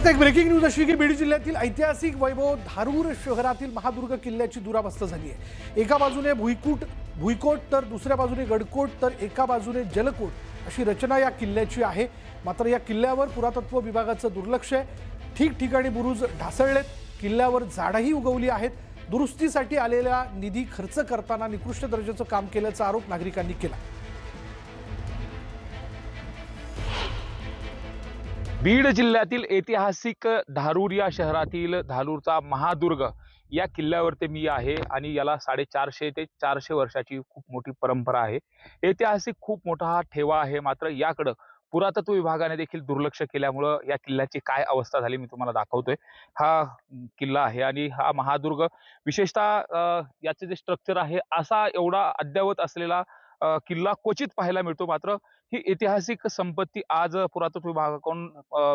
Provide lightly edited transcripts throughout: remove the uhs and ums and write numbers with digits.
आता एक breaking news अशी की बीड जिल्ह्यातील ऐतिहासिक वैभव धारूर शहरातील महादुर्ग किल्ल्याची दुरावस्था झाली आहे। एका बाजूने भुईकोट तर दुसऱ्या बाजूने गडकोट तर एका बाजूने जलकोट अशी रचना या किल्ल्याची आहे। मात्र या किल्ल्यावर पुरातत्व विभागाचं दुर्लक्ष आहे। ठिकठिकाणी बुरुज ढासळलेत, किल्ल्यावर झाडही उगवली आहेत। दुरुस्तीसाठी आलेला निधी खर्च करताना निकृष्ट दर्जाचं काम केल्याचा आरोप नागरिकांनी केला। बीड जिल्ह्यातील ऐतिहासिक धारूर या शहरातील धारूरचा महादुर्ग या किल्ल्यावरती मी आहे आणि याला 450 ते 400 वर्षाची खूप मोठी परंपरा आहे। ऐतिहासिक खूप मोठा हा ठेवा आहे। मात्र याकडे पुरातत्व विभागाने देखील दुर्लक्ष केल्यामुळे या किल्ल्याची काय अवस्था झाली मी तुम्हाला दाखवतोय। हा किल्ला आहे आणि हा महादुर्ग विशेषतः याचे जे स्ट्रक्चर आहे असा एवढा अद्यावत असलेला किल्ला क्वचित पाहायला मिळतो। मात्र ही ऐतिहासिक संपत्ती आज पुरातत्व विभागाकडून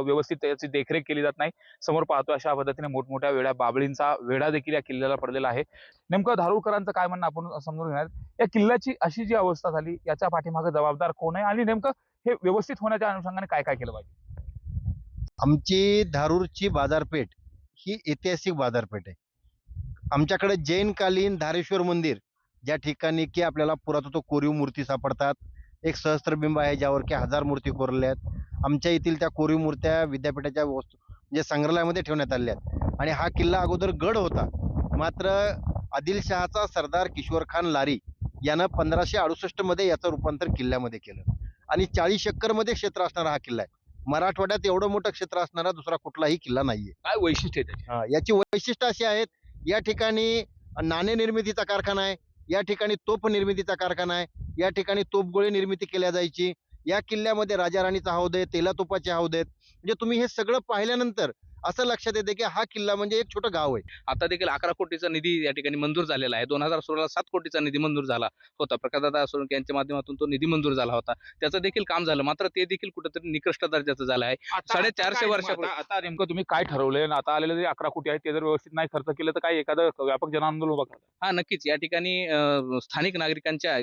व्यवस्थित त्याची देखरेख केली जात नाही। समोर पाहतो अशा पद्धतीने मोठमोठ्या वेळा बाबळींचा वेढा देखील या किल्ल्याला पडलेला आहे। नेमकं धारूरकरांचं काय म्हणणं आपण समजून घेणार। या किल्ल्याची अशी जी अवस्था झाली याच्या पाठीमागे जबाबदार कोण आहे आणि नेमकं हे व्यवस्थित होण्याच्या अनुषंगाने काय काय केलं पाहिजे। आमची धारूरची बाजारपेठ ही ऐतिहासिक बाजारपेठ आहे। आमच्याकडे जैनकालीन धारेश्वर मंदिर ज्या ठिकाणी की आपल्याला पुरातत्व कोरीव मूर्ती सापडतात। एक सहस्त्रबिंब आहे ज्यावर की 1000 मूर्ती कोरल्या आहेत। आमच्या येथील त्या कोरीव मूर्त्या विद्यापीठाच्या वस्तू म्हणजे संग्रहालयामध्ये ठेवण्यात आल्या आहेत। आणि हा किल्ला अगोदर गड होता। मात्र आदिलशहाचा सरदार किशोर खान लारी यानं 1568 मध्ये याचं रूपांतर किल्ल्यामध्ये केलं आणि 40 एकर मध्ये क्षेत्र असणारा हा किल्ला आहे। मराठवाड्यात एवढं मोठं क्षेत्र असणारा दुसरा कुठलाही किल्ला नाहीये। काय वैशिष्ट्य आहे त्याचे? याची वैशिष्ट्य अशी आहेत, या ठिकाणी नाणे निर्मितीचा कारखाना आहे, या ठिकाणी तोफ निर्मितीचा कारखाना आहे, या ठिकाणी तोफगोळे निर्मिती केल्या जायची। या किल्ल्यामध्ये राजा राणीचा हौद आहे, तेला तोफाचे हौद आहेत। म्हणजे तुम्ही हे सगळं पाहिल्यानंतर असं लक्षात येते की हा किल्ला म्हणजे एक छोटं गाव आहे। आता देखील 11 कोटीचा निधी या ठिकाणी मंजूर झालेला आहे। 2016 ला 7 कोटीचा निधी मंजूर झाला होता। प्रकाशदादा सोळंके यांच्या माध्यमातून तो निधी मंजूर झाला होता। त्याचं देखील काम झालं, मात्र ते देखील कुठेतरी निकृष्ट दर्जाचं झालं आहे। 450 वर्षापूर्वी आता नेमकं तुम्ही काय ठरवलंय? आता आलेले जे 11 कोटी आहेत ते जर व्यवस्थित नाही खर्च केलं तर काय एखादं व्यापक जनआंदोलन उभं करता? हा नक्कीच या ठिकाणी स्थानिक नागरिकांच्या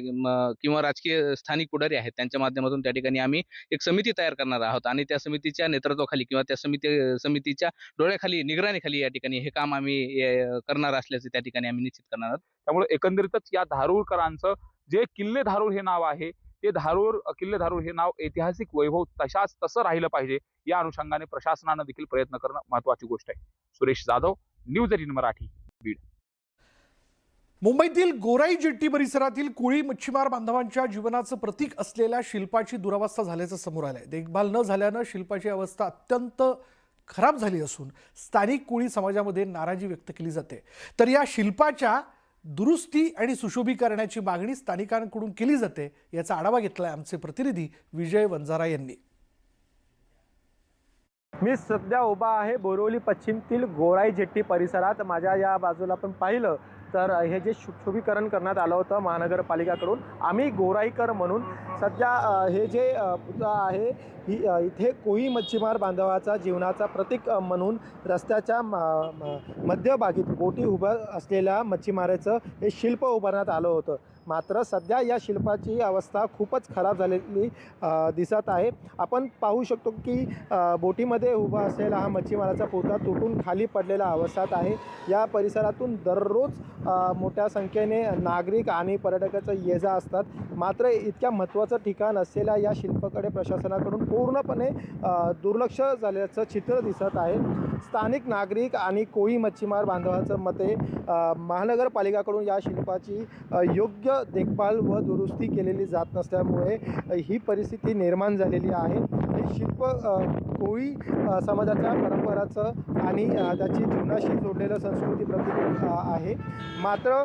किंवा राजकीय स्थानिक पुढारी आहेत त्यांच्या माध्यमातून त्या ठिकाणी आम्ही एक समिती तयार करणार आहोत आणि त्या समितीच्या नेतृत्वाखाली किंवा त्या समितीच्या डोळ्याखाली निगराणीखाली या ठिकाणी हे काम आम्ही करणार असल्याचे त्या ठिकाणी आम्ही निश्चित करणार आहोत। त्यामुळे एकंदरीतच या धारूरकरांचं जे किल्ले धारूर हे नाव आहे ते किल्ले धारूर हे नाव ऐतिहासिक वैभव तसं राहिलं पाहिजे या अनुषंगाने प्रशासनानं देखील प्रयत्न करणं महत्त्वाची गोष्ट आहे। सुरेश जाधव, न्यूज 18 मराठी, बीड। मुंबईतील गोराई जेट्टी परिसरातील कोळी मच्छीमार बांधवांच्या जीवनाचं प्रतीक असलेल्या शिल्पाची दुरावस्था झाल्याचं समोर आलंय। देखभाल न झाल्यानं शिल्पाची अवस्था अत्यंत खराब झाली असून स्थानिक कोळी समाजामध्ये नाराजी व्यक्त केली जाते। तर या शिल्पाच्या दुरुस्ती आणि सुशोभीकरणाची मागणी स्थानिकांकडून केली जाते। याचा आढावा घेतलाय आमचे प्रतिनिधी विजय वंजारा यांनी। मी सध्या उभा आहे बोरिवली पश्चिमतील गोराई जेट्टी परिसरात। माझ्या या बाजूला आपण पाहिलं तर हे जे सुशोभीकरण करण्यात आलं होतं महानगरपालिकाकडून, आम्ही गोराईकर म्हणून सध्या हे जे पुतळा आहे इथे कोळी मच्छीमार बांधवाचा जीवनाचा प्रतीक म्हणून रस्त्याच्या मध्यभागी बोटी उभं असलेल्या मच्छीमाराचं हे शिल्प उभारण्यात आलं होतं। मात्र सध्या या शिल्पाची अवस्था खूपच खराब झालेली दिसत आहे। आपण पाहू शकतो की बोटीमध्ये उभा असलेला हा मच्छीमाराचा पुतळा तुटून खाली पडलेला अवस्थेत आहे। या परिसरातून दररोज मोठ्या संख्येने नागरिक आणि पर्यटकांचा ये-जा असतात। मात्र इतक्या महत्त्वाचं ठिकाण असलेल्या या शिल्पाकडे प्रशासनाकडून पूर्णपणे दुर्लक्ष झाल्याचं चित्र दिसत आहे। स्थानिक नागरिक आणि कोळी मच्छीमार बांधवांचं मते महानगरपालिकाकडून या शिल्पाची योग्य देखभाल व दुरुस्ती केलेली जात नसल्यामुळे ही परिस्थिती निर्माण झालेली आहे। हे शिल्प कोळी समाजाच्या परंपराचं आणि त्याची जीवनाशी जोडलेलं संस्कृती प्रतीक आहे। मात्र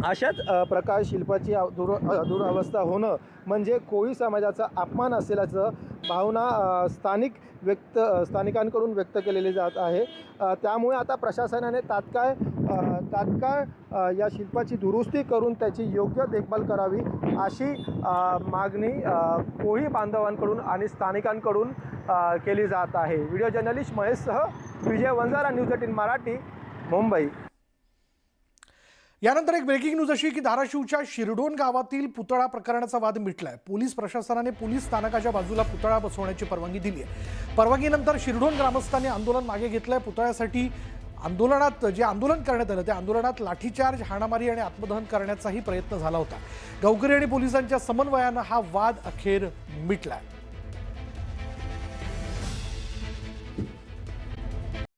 अशाच प्रकार शिल्पाची दुरावस्था होणं म्हणजे कोळी समाजाचा अपमान असल्याचं भावना स्थानिकांकडून व्यक्त केलेली जात आहे। त्यामुळे आता प्रशासनाने तात्काळ या शिल्पाची दुरुस्ती करून त्याची योग्य देखभाल करावी अशी मागणी कोळी बांधवांकडून आणि स्थानिकांकडून केली जात आहे। व्हिडिओ जर्नलिस्ट महेशसह विजय वंजारा, न्यूज 18 मराठी, मुंबई। यानंतर एक ब्रेकिंग न्यूज अशी की धाराशिवच्या शिरडोन गावातील पुतळा प्रकरणाचा वाद मिटलाय. पोलीस प्रशासनाने पोलीस स्थानकाच्या बाजूला पुतळा बसवण्याची परवानगी दिली आहे. परवानगीनंतर शिरडोन ग्रामस्थांनी आंदोलन मागे घेतलंय. पुतळ्यासाठी जे आंदोलन करण्यात आलं त्या आंदोलनात लाठीचार्ज, हाणामारी आणि आत्मदहन करण्याचाही प्रयत्न झाला होता. गावकरी आणि पोलिसांच्या समन्वयानं हा वाद अखेर मिटलाय.